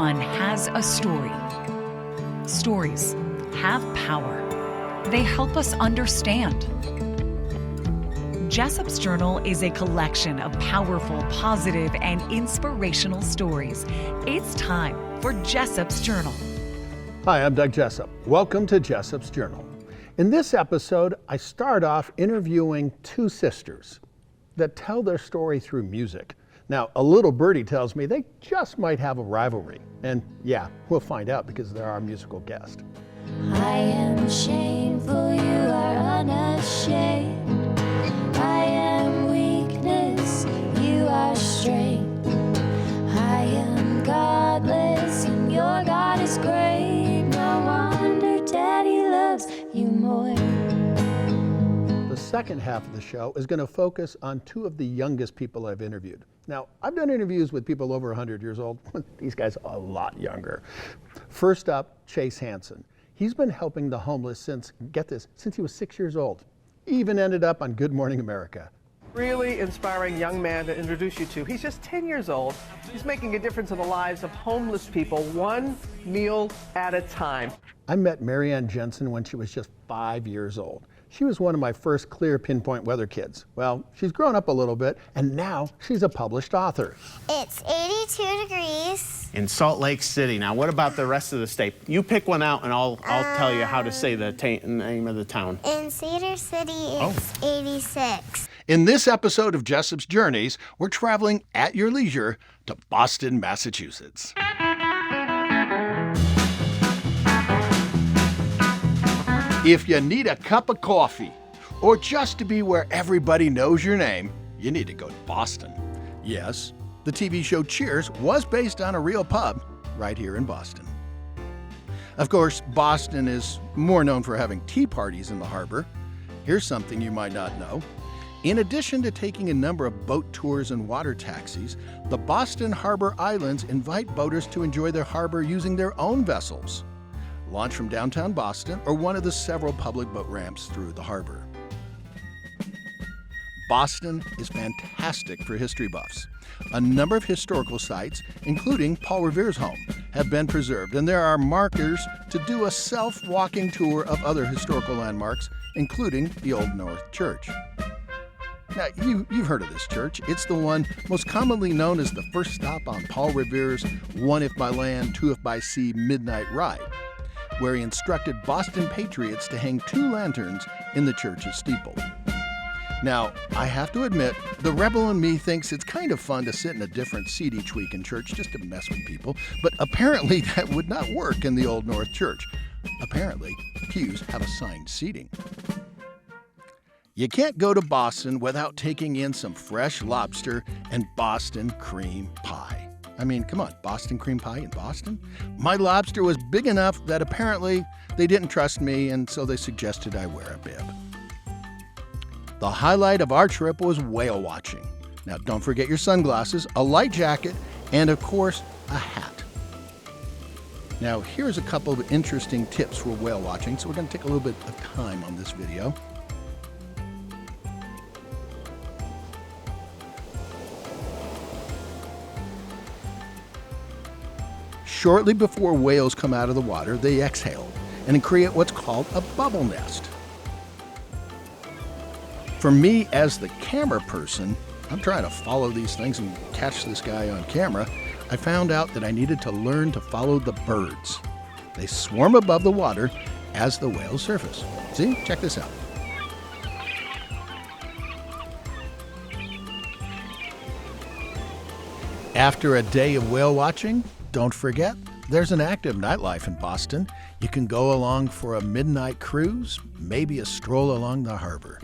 Everyone has a story. Stories have power. They help us understand. Jessop's Journal is a collection of powerful, positive, and inspirational stories. It's time for Jessop's Journal. Hi, I'm Doug Jessop. Welcome to Jessop's Journal. In this episode, I start off interviewing two sisters that tell their story through music. Now, a little birdie tells me they just might have a rivalry. And yeah, we'll find out because they're our musical guest. I am shameful, you are unashamed. I am weakness, you are strength. I am godless, and your God is great. No wonder Daddy loves you more. The second half of the show is going to focus on two of the youngest people I've interviewed. Now, I've done interviews with people over 100 years old. These guys are a lot younger. First up, Chase Hansen. He's been helping the homeless since, get this, since he was 6 years old. Even ended up on Good Morning America. Really inspiring young man to introduce you to. He's just 10 years old. He's making a difference in the lives of homeless people, one meal at a time. I met Marianne Jensen when she was just 5 years old. She was one of my first clear pinpoint weather kids. Well, she's grown up a little bit, and now she's a published author. It's 82 degrees. In Salt Lake City. Now, what about the rest of the state? You pick one out, and I'll tell you how to say the name of the town. In Cedar City, it's 86. In this episode of Jessop's Journeys, we're traveling at your leisure to Boston, Massachusetts. If you need a cup of coffee, or just to be where everybody knows your name, you need to go to Boston. Yes, the TV show Cheers was based on a real pub right here in Boston. Of course, Boston is more known for having tea parties in the harbor. Here's something you might not know. In addition to taking a number of boat tours and water taxis, the Boston Harbor Islands invite boaters to enjoy their harbor using their own vessels. Launch from downtown Boston or one of the several public boat ramps through the harbor. Boston is fantastic for history buffs. A number of historical sites, including Paul Revere's home, have been preserved, and there are markers to do a self-walking tour of other historical landmarks, including the Old North Church. Now, you've heard of this church. It's the one most commonly known as the first stop on Paul Revere's one if by land, two if by sea midnight ride, where he instructed Boston patriots to hang two lanterns in the church's steeple. Now, I have to admit, the rebel in me thinks it's kind of fun to sit in a different seat each week in church just to mess with people, but apparently that would not work in the Old North Church. Apparently, pews have assigned seating. You can't go to Boston without taking in some fresh lobster and Boston cream pie. I mean, come on, Boston cream pie in Boston? My lobster was big enough that apparently they didn't trust me, and so they suggested I wear a bib. The highlight of our trip was whale watching. Now, don't forget your sunglasses, a light jacket, and of course, a hat. Now, here's a couple of interesting tips for whale watching, so we're going to take a little bit of time on this video. Shortly before whales come out of the water, they exhale and create what's called a bubble nest. For me, as the camera person, I'm trying to follow these things and catch this guy on camera. I found out that I needed to learn to follow the birds. They swarm above the water as the whales surface. See? Check this out. After a day of whale watching, don't forget, there's an active nightlife in Boston. You can go along for a midnight cruise, maybe a stroll along the harbor.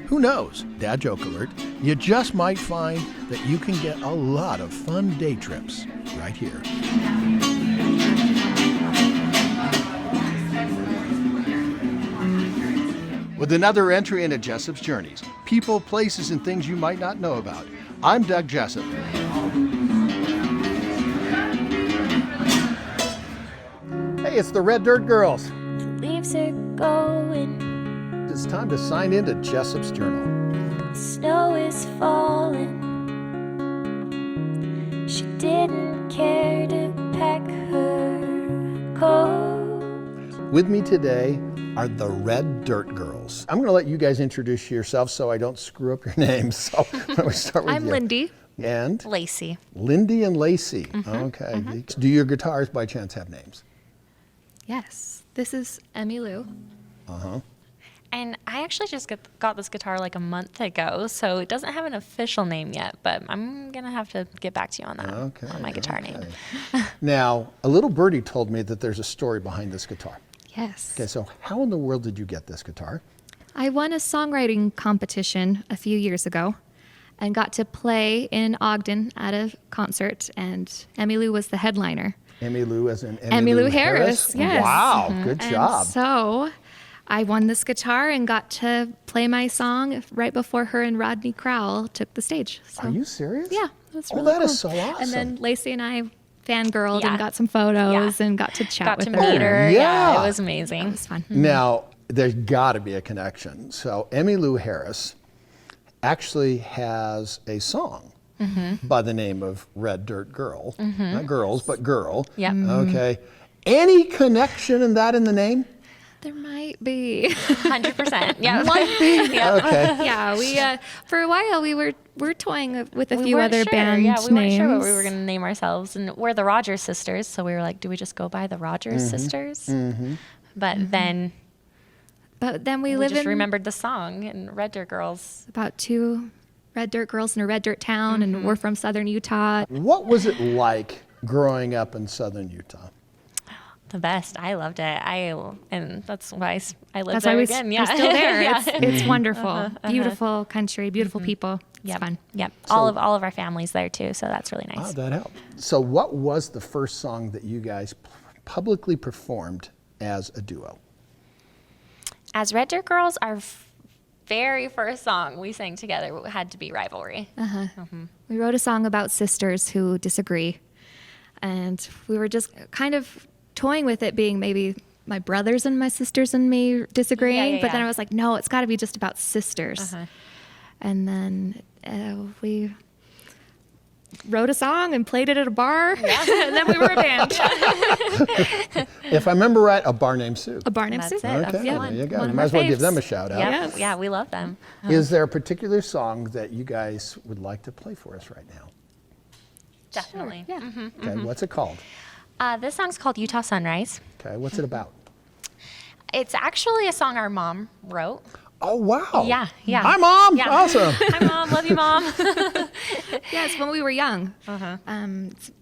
Who knows? Dad joke alert. You just might find that you can get a lot of fun day trips right here. With another entry into Jessop's Journeys, people, places, and things you might not know about. I'm Doug Jessop. Hey, it's the Red Dirt Girls. Leaves are going, It's time to sign into Jessop's Journal. snow is falling. She didn't care to pack her With me today are the Red Dirt Girls. I'm going to let you guys introduce yourselves so I don't screw up your names. So why don't we start with I'm you? Lindy. And? Lacey. Lindy and Lacey. Okay. Do your guitars by chance have names? Yes. This is Emmy Lou. And I actually just got this guitar like a month ago, so it doesn't have an official name yet, but I'm going to have to get back to you on that, on my guitar name. Now, a little birdie told me that there's a story behind this guitar. Yes. Okay, so how in the world did you get this guitar? I won a songwriting competition a few years ago and got to play in Ogden at a concert, and Emmy Lou was the headliner. Emmy Lou as in Emmy Lou Harris, yes. Wow, good job. And so I won this guitar and got to play my song right before her and Rodney Crowell took the stage. So, Are you serious? yeah, that's Oh, really that cool. is so awesome. And then Lacey and I fangirled Yeah. and got some photos and got to chat Got with to her. meet her. yeah. Yeah, it was amazing. It was fun. Now, there's got to be a connection. So Emmy Lou Harris actually has a song by the name of Red Dirt Girl. Not girls, but girl. Yep. Okay. Any connection in that in the name? There might be. 100%. Yeah. Might be. Okay. Yeah, we for a while we were toying with a We few weren't other sure. band Yeah, we names. weren't sure what we were going to name ourselves. And we're the Rogers sisters, so we were like, do we just go by the Rogers sisters? But then But then we we live just in remembered the song and Red Dirt Girls. about 2 red dirt girls in a red dirt town, and we're from southern Utah. What was it like growing up in southern Utah? The best. I loved it. And that's why I lived That's there why again. we're Yeah. still there. Yeah. It's wonderful. Beautiful country, beautiful people. It's Yep. fun. Yep. All of our families there too, so that's really Oh, nice. that helped. So what was the first song that you guys publicly performed as a duo? As Red Dirt Girls, our very first song we sang together had to be Rivalry. We wrote a song about sisters who disagree, and we were just kind of toying with it being maybe my brothers and my sisters and me disagreeing, but then I was like, no, it's got to be just about sisters. And then we wrote a song and played it at a bar, and then we were a band. If I remember right, a bar named Sue. A bar named That's Sue. it. That's Okay, the there one. you go. One You of might our as well give faves. them a shout out. Yep. Yes. Yeah, we love them. Is there a particular song that you guys would like to play for us right now? Definitely. Yeah. Okay, what's it called? This song's called Utah Sunrise. Okay, what's it about? It's actually a song our mom wrote. Oh, wow. Yeah, yeah. Hi, Mom. Yeah. Awesome. Hi, Mom. Love you, Mom. Yes, when we were young.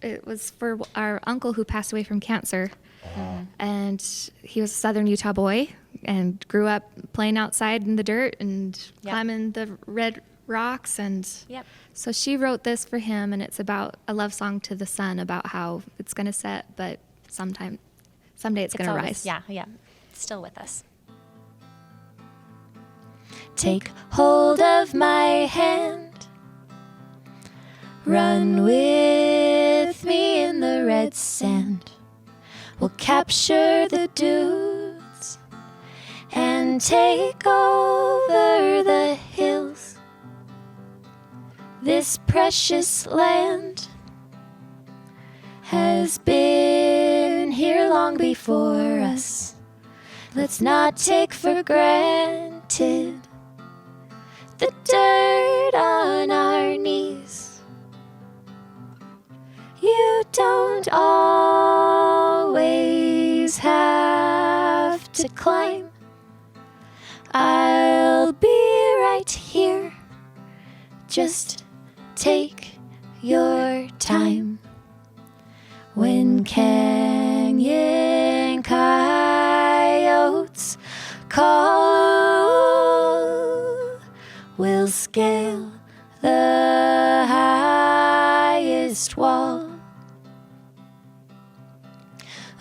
It was for our uncle who passed away from cancer. And he was a southern Utah boy and grew up playing outside in the dirt and climbing the red rocks. And Yep. so she wrote this for him, and it's about a love song to the sun about how it's going to set, but someday it's going to always- rise. Yeah, yeah. It's still with us. Take hold of my hand. Run with me in the red sand. We'll capture the dunes and take over the hills. This precious land has been here long before us. Let's not take for granted the dirt on our knees. You don't always have to climb. I'll be right here. Just take your time. When canyon coyotes call, we'll scale the highest wall.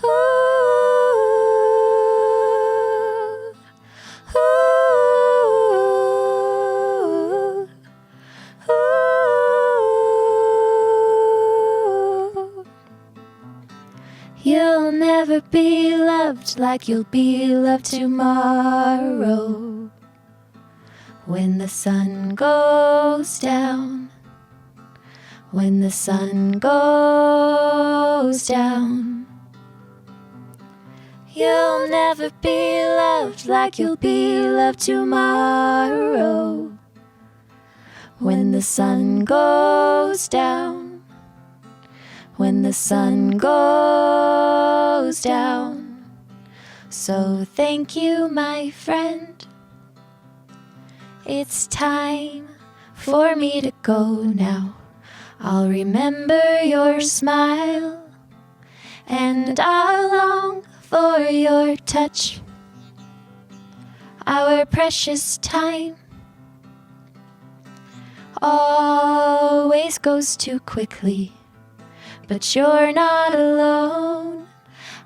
Ooh, ooh, ooh. You'll never be loved like you'll be loved tomorrow. When the sun goes down, when the sun goes down, You'll never be loved like you'll be loved tomorrow. When the sun goes down, when the sun goes down. So thank you, my friend. It's time for me to go now. I'll remember your smile, and I'll long for your touch. Our precious time always goes too quickly, but you're not alone.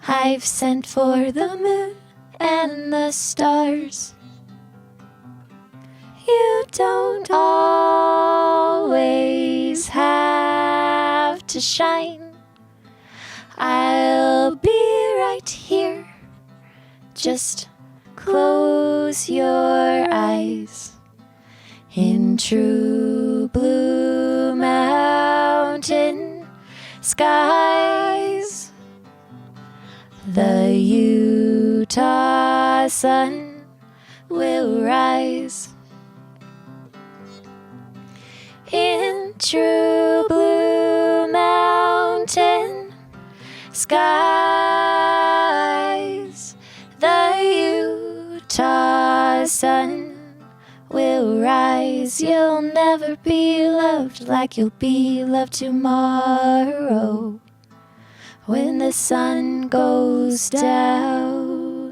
I've sent for the moon and the stars. You don't always have to shine. I'll be right here. Just close your eyes. In true blue mountain skies, the Utah sun will rise. In true blue mountain skies, the Utah sun will rise. You'll never be loved like you'll be loved tomorrow when the sun goes down.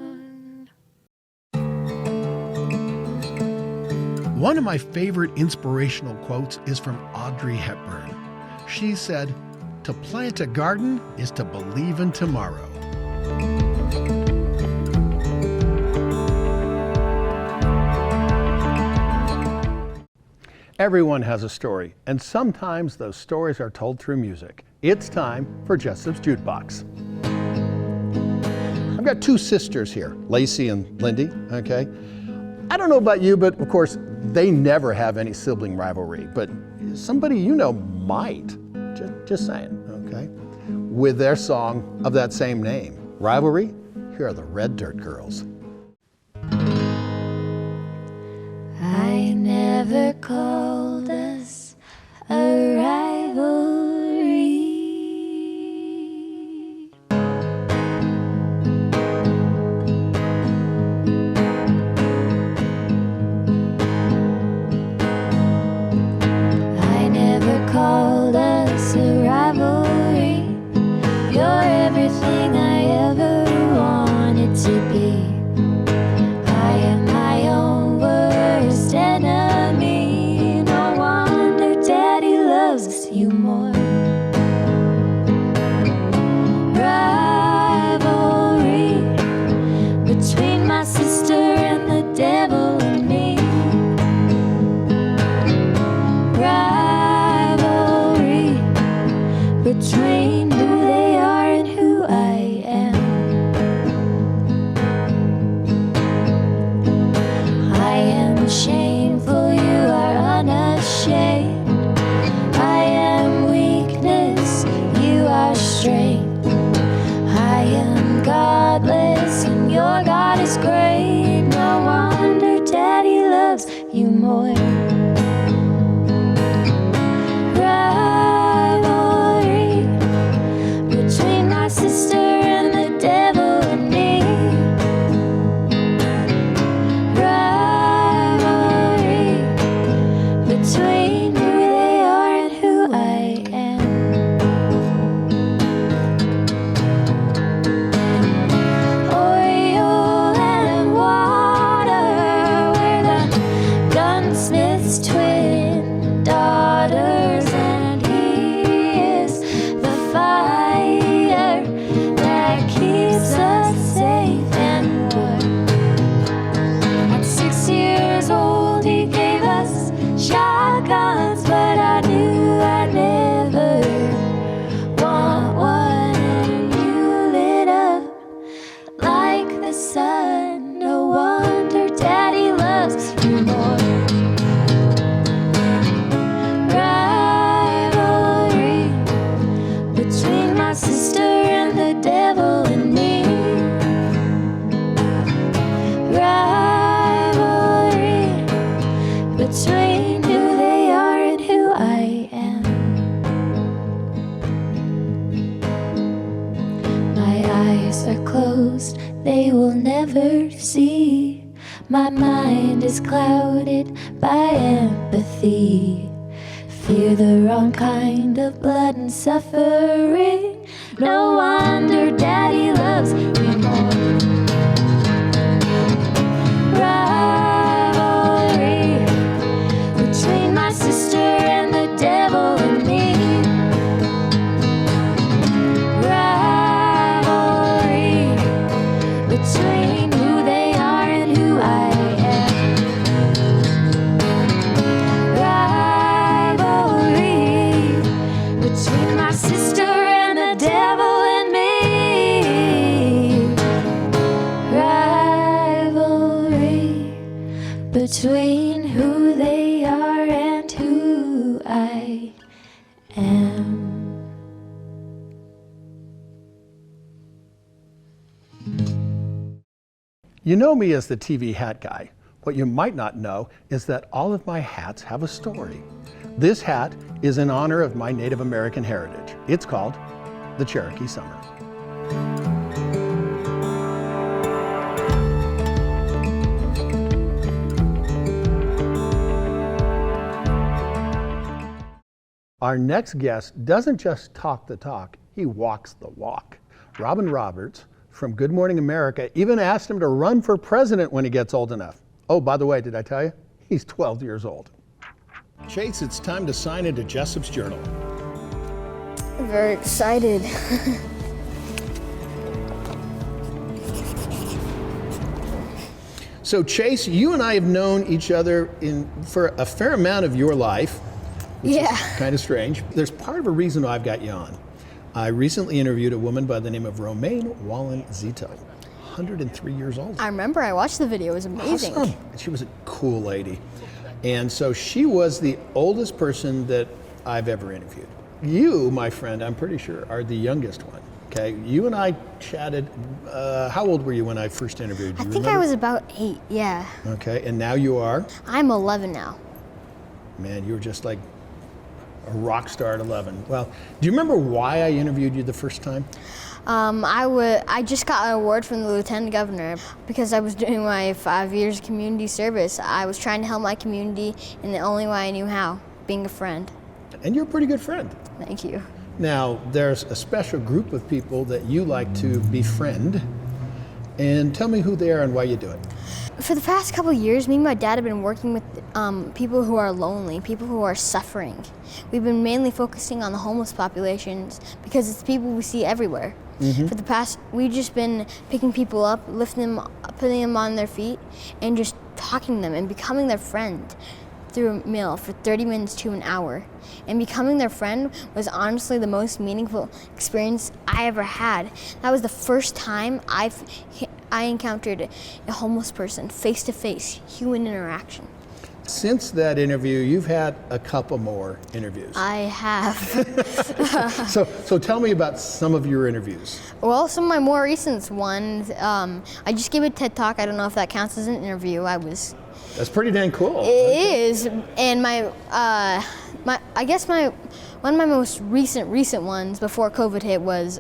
One of my favorite inspirational quotes is from Audrey Hepburn. She said, "To plant a garden is to believe in tomorrow." Everyone has a story, and sometimes those stories are told through music. It's time for Jessop's Jukebox. I've got two sisters here, Lacey and Lindy, okay? I don't know about you, but of course, they never have any sibling rivalry, but somebody you know might, just saying, okay? With their song of that same name, Rivalry, here are the Red Dirt Girls. I never called us a rivalry. I never called us a rivalry. You're everything I ever wanted to be. I am my own worst enemy. No closed, they will never see. My mind is clouded by empathy. Fear the wrong kind of blood and suffering. No wonder Daddy loves me more. Rivalry between my sister and the devil and me. Rivalry between who they are and who I am. Rivalry between my sister and the devil and me. Rivalry between who they are and who I am. You know me as the TV hat guy. What you might not know is that all of my hats have a story. This hat is in honor of my Native American heritage. It's called the Cherokee Summer. Our next guest doesn't just talk the talk, he walks the walk. Robin Roberts from Good Morning America even asked him to run for president when he gets old enough. Oh, by the way, did I tell you? He's 12 years old. Chase, it's time to sign into Jessop's journal. I'm very excited. So Chase, you and I have known each other for a fair amount of your life, which is kind of strange. There's part of a reason why I've got you on. I recently interviewed a woman by the name of Romaine Wallen-Zito, 103 years old. I remember, I watched the video, it was amazing. Awesome. She was a cool lady. And so she was the oldest person that I've ever interviewed. You, my friend, I'm pretty sure, are the youngest one. Okay, you and I chatted. How old were you when I first interviewed you? I think I was about 8, yeah. Okay, and now you are? I'm 11 now. Man, you were just like a rock star at 11. Well, do you remember why I interviewed you the first time? I just got an award from the Lieutenant Governor because I was doing my 5 years community service. I was trying to help my community in the only way I knew how, being a friend. And you're a pretty good friend. Thank you. Now, there's a special group of people that you like to befriend, and tell me who they are and why you do it. For the past couple of years, me and my dad have been working with people who are lonely, people who are suffering. We've been mainly focusing on the homeless populations because it's people we see everywhere. For the past, we've just been picking people up, lifting them, putting them on their feet, and just talking to them and becoming their friend through a meal for 30 minutes to an hour. And becoming their friend was honestly the most meaningful experience I ever had. That was the first time I encountered a homeless person face to face, human interaction. Since that interview, you've had a couple more interviews. I have. So tell me about some of your interviews. Well, some of my more recent ones, I just gave a TED Talk. I don't know if that counts as an interview. That's pretty dang cool. It is, and I guess one of my most recent ones before COVID hit was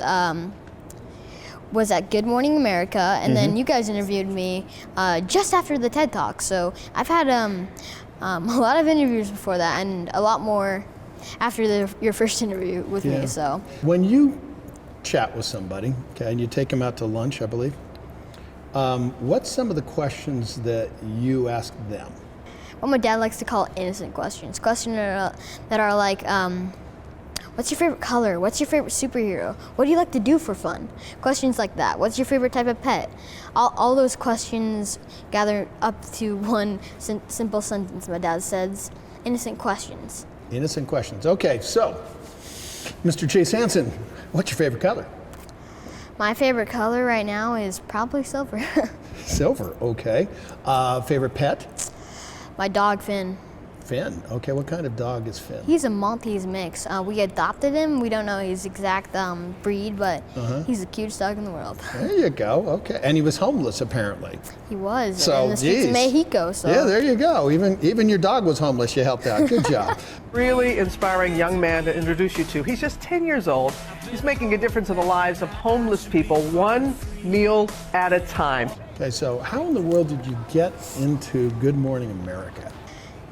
at Good Morning America, and then you guys interviewed me just after the TED Talk. So I've had a lot of interviews before that, and a lot more after your first interview with me. So when you chat with somebody, okay, and you take them out to lunch, I believe, what's some of the questions that you ask them? What my dad likes to call innocent questions. Questions that are like, what's your favorite color? What's your favorite superhero? What do you like to do for fun? Questions like that. What's your favorite type of pet? All those questions gather up to one simple sentence my dad says, innocent questions. Innocent questions. Okay, so, Mr. Chase Hansen, what's your favorite color? My favorite color right now is probably silver. Silver, okay. Favorite pet? My dog, Finn. Finn. Okay, what kind of dog is Finn? He's a Maltese mix. We adopted him. We don't know his exact breed, but he's the cutest dog in the world. There you go. Okay, and he was homeless apparently. He was So, in the streets of Mexico. So yeah, there you go. Even your dog was homeless. You helped out. Good job. Really inspiring young man to introduce you to. He's just 10 years old. He's making a difference in the lives of homeless people, one meal at a time. Okay, so how in the world did you get into Good Morning America?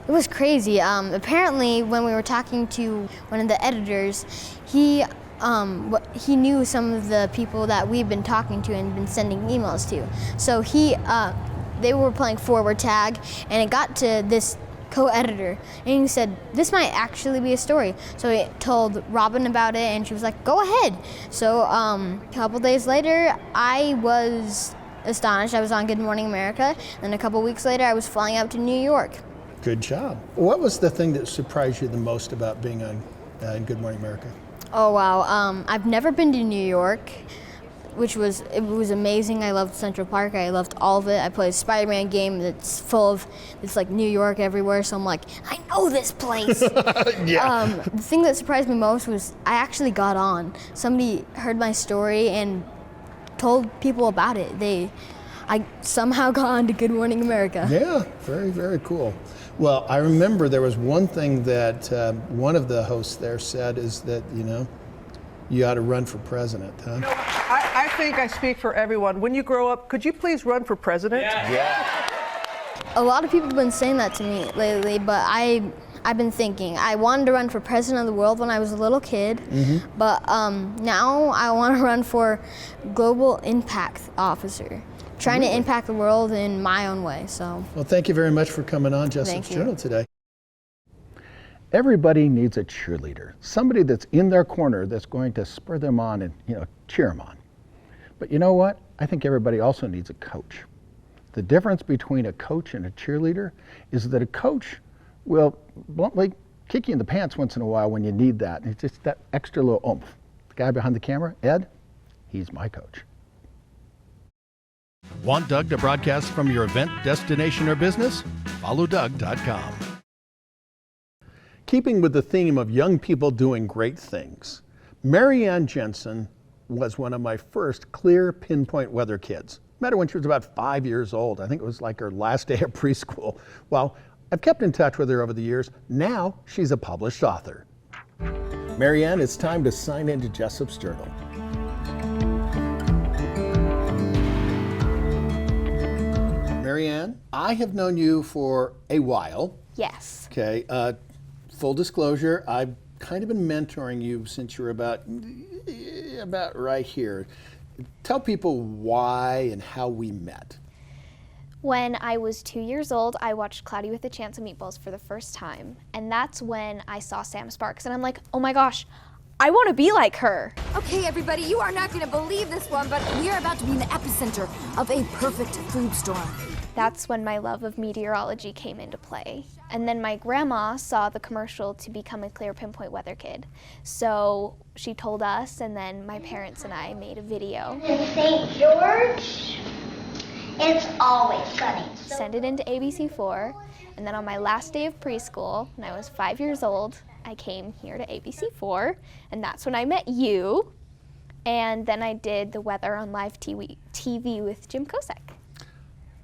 it was crazy. Apparently, when we were talking to one of the editors, he knew some of the people that we've been talking to and been sending emails to. So they were playing forward tag, and it got to this co-editor, and he said, this might actually be a story. So he told Robin about it, and she was like, go ahead. So a couple days later, I was astonished. I was on Good Morning America, and then a couple weeks later, I was flying out to New York. Good job. What was the thing that surprised you the most about being on in Good Morning America? Oh wow, I've never been to New York, it was amazing. I loved Central Park. I loved all of it. I played a Spider-Man game that's full of, it's like New York everywhere, so I'm like, I know this place. Yeah. The thing that surprised me most was I actually got on. Somebody heard my story and told people about it. I somehow got on to Good Morning America. Yeah, very, very cool. Well, I remember there was one thing that one of the hosts there said is that, you ought to run for president, huh? I think I speak for everyone. When you grow up, could you please run for president? Yeah. A lot of people have been saying that to me lately, but I've been thinking. I wanted to run for president of the world when I was a little kid, but now I want to run for global impact officer, trying to impact the world in my own way. So. Well, thank you very much for coming on Jessop's Journal today. Everybody needs a cheerleader, somebody that's in their corner that's going to spur them on and cheer them on. But you know what? I think everybody also needs a coach. The difference between a coach and a cheerleader is that a coach will bluntly kick you in the pants once in a while when you need that. It's just that extra little oomph. The guy behind the camera, Ed, he's my coach. Want Doug to broadcast from your event, destination, or business? Follow Doug.com. Keeping with the theme of young people doing great things, Marianne Jensen was one of my first clear pinpoint weather kids. Met her when she was about 5 years old. I think it was like her last day of preschool. Well, I've kept in touch with her over the years. Now she's a published author. Marianne, it's time to sign into Jessop's Journal. Marianne, I have known you for a while. Yes. Okay. Full disclosure, I've kind of been mentoring you since you were about right here. Tell people why and how we met. When I was 2 years old, I watched Cloudy with a Chance of Meatballs for the first time. And that's when I saw Sam Sparks. And I'm like, oh my gosh, I want to be like her. Okay, everybody, you are not going to believe this one, but we are about to be in the epicenter of a perfect food storm. That's when my love of meteorology came into play. And then my grandma saw the commercial to become a clear pinpoint weather kid. So she told us, and then my parents and I made a video. In St. George, it's always sunny. Send it into ABC4, and then on my last day of preschool, when I was 5 years old, I came here to ABC4, and that's when I met you. And then I did the weather on live TV with Jim Kosek.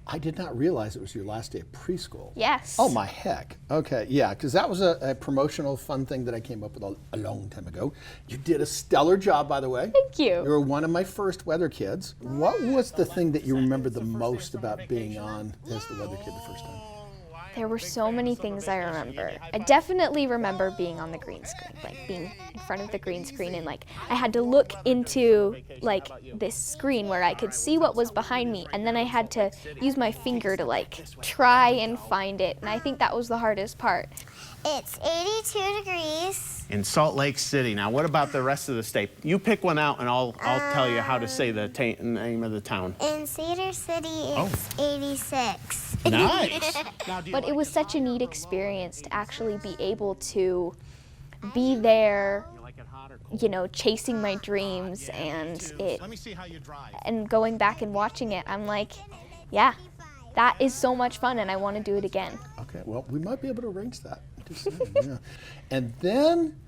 I did not realize it was your last day of preschool. Yes. Oh my heck. Okay, yeah, because that was a promotional fun thing that I came up with a long time ago. You did a stellar job, by the way. Thank you. You were one of my first weather kids. What was the thing that you remember the most about being on as the weather kid the first time? There were so many things I remember. I definitely remember being on the green screen, like being in front of the green screen, and like I had to look into like this screen where I could see what was behind me, and then I had to use my finger to like try and find it, and I think that was the hardest part. It's 82 degrees. In Salt Lake City. Now, what about the rest of the state? You pick one out, and I'll tell you how to say the name of the town. In Cedar City, it's 86. Nice. But it was such a neat experience to actually be able to be there, chasing my dreams, and going back and watching it, I'm like, yeah, that is so much fun and I want to do it again. Okay, well, we might be able to arrange that. Just saying, yeah. And then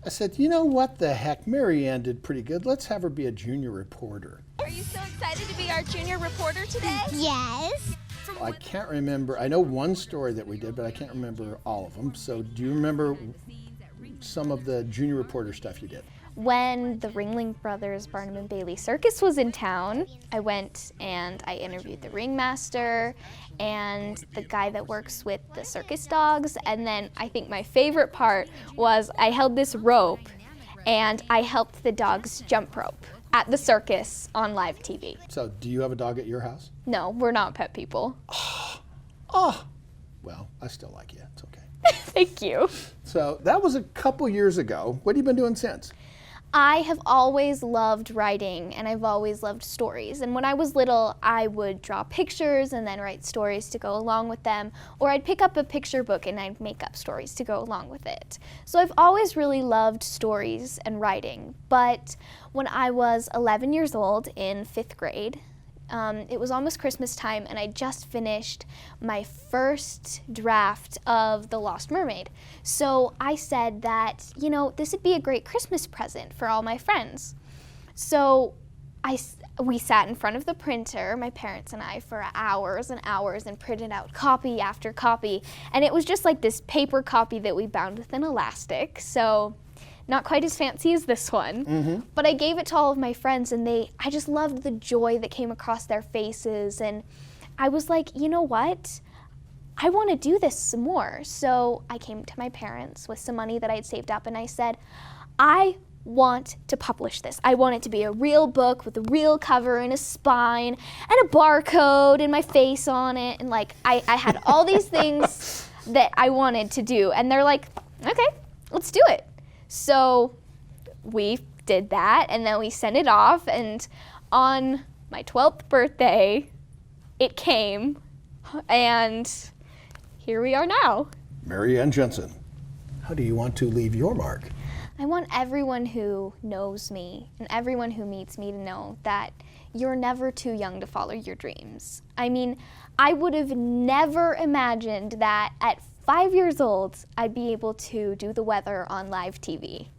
I said, you know what the heck, Mary Ann did pretty good. Let's have her be a junior reporter. Are you so excited to be our junior reporter today? Yes. I can't remember. I know one story that we did, but I can't remember all of them. So do you remember some of the junior reporter stuff you did? When the Ringling Brothers Barnum and Bailey Circus was in town, I went and I interviewed the ringmaster and the guy that works with the circus dogs. And then I think my favorite part was I held this rope and I helped the dogs jump rope at the circus on live TV. So do you have a dog at your house? No, we're not pet people. Oh, well, I still like you. It's okay. Thank you. So that was a couple years ago. What have you been doing since? I have always loved writing and I've always loved stories. And when I was little, I would draw pictures and then write stories to go along with them. Or I'd pick up a picture book and I'd make up stories to go along with it. So I've always really loved stories and writing. But when I was 11 years old in 5th grade, it was almost Christmas time and I just finished my first draft of The Lost Mermaid. So I said that, you know, this would be a great Christmas present for all my friends. So we sat in front of the printer, my parents and I, for hours and hours and printed out copy after copy. And it was just like this paper copy that we bound with an elastic. So not quite as fancy as this one, but I gave it to all of my friends and I just loved the joy that came across their faces. And I was like, you know what? I want to do this some more. So I came to my parents with some money that I had saved up and I said, I want to publish this. I want it to be a real book with a real cover and a spine and a barcode and my face on it. And like, I had all these things that I wanted to do. And they're like, okay, let's do it. So we did that and then we sent it off, and on my 12th birthday, it came, and here we are now. Mary Ann Jensen, how do you want to leave your mark? I want everyone who knows me and everyone who meets me to know that you're never too young to follow your dreams. I mean, I would have never imagined that at 5 years old, I'd be able to do the weather on live TV.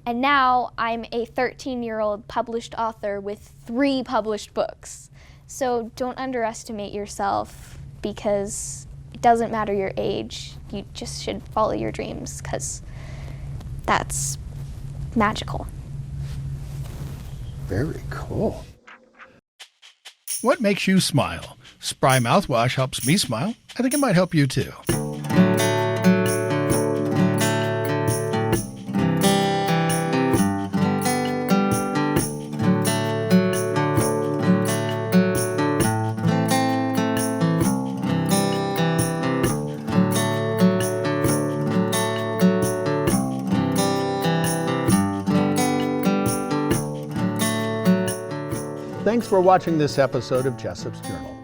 And now I'm a 13-year-old published author with 3 published books. So don't underestimate yourself, because it doesn't matter your age. You just should follow your dreams, because that's magical. Very cool. What makes you smile? Spry mouthwash helps me smile. I think it might help you too. Thanks for watching this episode of Jessop's Journal.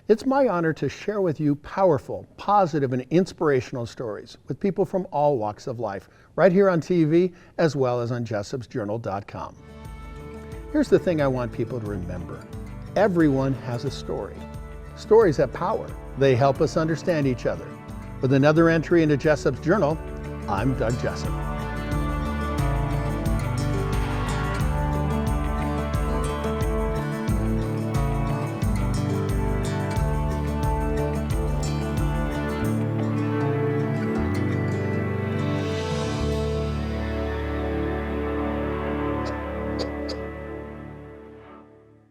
It's my honor to share with you powerful, positive, and inspirational stories with people from all walks of life, right here on TV as well as on jessopsjournal.com. Here's the thing I want people to remember. Everyone has a story. Stories have power. They help us understand each other. With another entry into Jessop's Journal, I'm Doug Jessop.